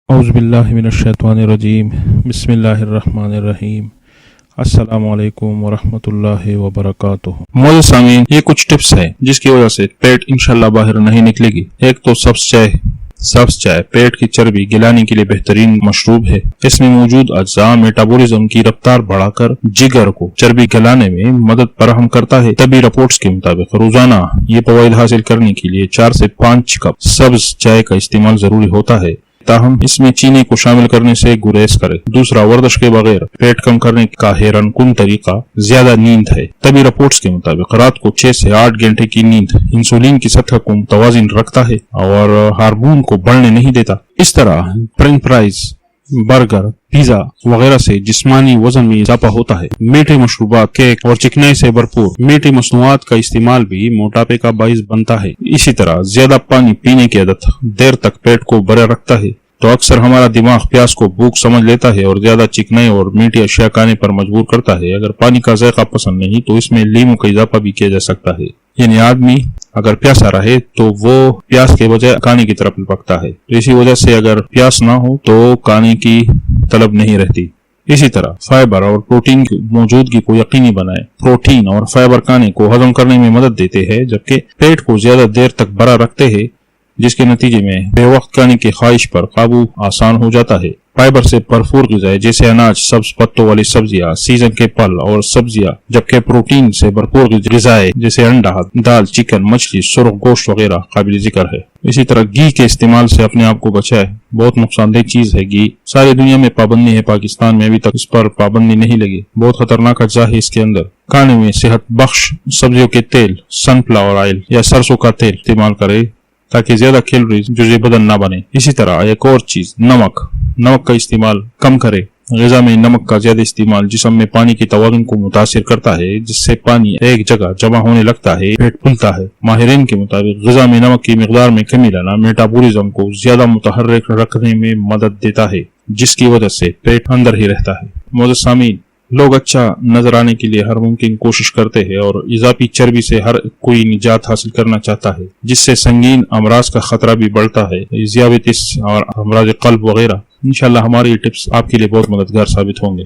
اعوذ باللہ من الشیطان الرجیم بسم اللہ الرحمن الرحیم السلام علیکم ورحمۃ اللہ وبرکاتہ۔ معزز سامعین، یہ کچھ ٹپس ہیں جس کی وجہ سے پیٹ انشاءاللہ باہر نہیں نکلے گی۔ ایک تو سبز چائے پیٹ کی چربی گلانے کے لیے بہترین مشروب ہے۔ اس میں موجود اجزاء میٹابولزم کی رفتار بڑھا کر جگر کو چربی گلانے میں مدد فراہم کرتا ہے۔ طبی رپورٹس کے مطابق روزانہ یہ فوائد حاصل کرنے کے لیے 4 سے 5 کپ سبز چائے کا استعمال ضروری ہوتا ہے، تاہم اس میں چینی کو شامل کرنے سے گریز کرے۔ دوسرا، ورزش کے بغیر پیٹ کم کرنے کا حیران کن طریقہ زیادہ نیند ہے۔ طبی رپورٹس کے مطابق رات کو 6 سے 8 گھنٹے کی نیند انسولین کی سطح کو متوازن رکھتا ہے اور ہارمون کو بڑھنے نہیں دیتا۔ اس طرح فرینچ فرائز، برگر، پیزا وغیرہ سے جسمانی وزن میں اضافہ ہوتا ہے۔ میٹھے مشروبات، کیک اور چکنائی سے بھرپور میٹھی مصنوعات کا استعمال بھی موٹاپے کا باعث بنتا ہے۔ اسی طرح زیادہ پانی پینے کی عادت دیر تک پیٹ کو بھرا رکھتا ہے، تو اکثر ہمارا دماغ پیاس کو بھوک سمجھ لیتا ہے اور زیادہ چکنائی اور میٹھی اشیاء کھانے پر مجبور کرتا ہے۔ اگر پانی کا ذائقہ پسند نہیں تو اس میں لیموں کا اضافہ بھی کیا جا سکتا ہے، یعنی آدمی اگر پیاسا رہے تو وہ پیاس کے بجائے کھانے کی طرف لپکتا ہے، تو اسی وجہ سے اگر پیاس نہ ہو تو کھانے کی طلب نہیں رہتی۔ اسی طرح فائبر اور پروٹین کی موجودگی کو یقینی بنائے۔ پروٹین اور فائبر کھانے کو ہضم کرنے میں مدد دیتے ہیں، جبکہ پیٹ کو زیادہ دیر تک بھرا رکھتے ہیں، جس کے نتیجے میں بے وقت کھانے کی خواہش پر قابو آسان ہو جاتا ہے۔ فائبر سے بھرپور غذائیں جیسے اناج، سبز پتوں والی سبزیاں، سیزن کے پھل اور سبزیاں، جبکہ پروٹین سے بھرپور غذائیں جیسے انڈا، دال، چکن، مچھلی، سرخ گوشت وغیرہ قابل ذکر ہے۔ اسی طرح گھی کے استعمال سے اپنے آپ کو بچائے، بہت نقصان دہ چیز ہے گھی۔ ساری دنیا میں پابندی ہے، پاکستان میں ابھی تک اس پر پابندی نہیں لگی۔ بہت خطرناک اجزاء ہے اس کے اندر۔ کھانے میں صحت بخش سبزیوں کے تیل، سن فلاور آئل یا سرسوں کا تیل استعمال کرے تاکہ زیادہ کیلوریز جزء بدن نہ بنے۔ اسی طرح ایک اور چیز، نمک کا استعمال کم کرے۔ غذا میں نمک کا زیادہ استعمال جسم میں پانی کی توازن کو متاثر کرتا ہے، جس سے پانی ایک جگہ جمع ہونے لگتا ہے، پیٹ پھولتا ہے۔ ماہرین کے مطابق غذا میں نمک کی مقدار میں کمی لانا میٹابولزم کو زیادہ متحرک رکھنے میں مدد دیتا ہے، جس کی وجہ سے پیٹ اندر ہی رہتا ہے۔ معزز سامعین، لوگ اچھا نظر آنے کے لیے ہر ممکن کوشش کرتے ہیں اور اضافی چربی سے ہر کوئی نجات حاصل کرنا چاہتا ہے، جس سے سنگین امراض کا خطرہ بھی بڑھتا ہے، ذیابیطس اور امراض قلب وغیرہ۔ انشاءاللہ ہماری ٹپس آپ کے لیے بہت مددگار ثابت ہوں گے۔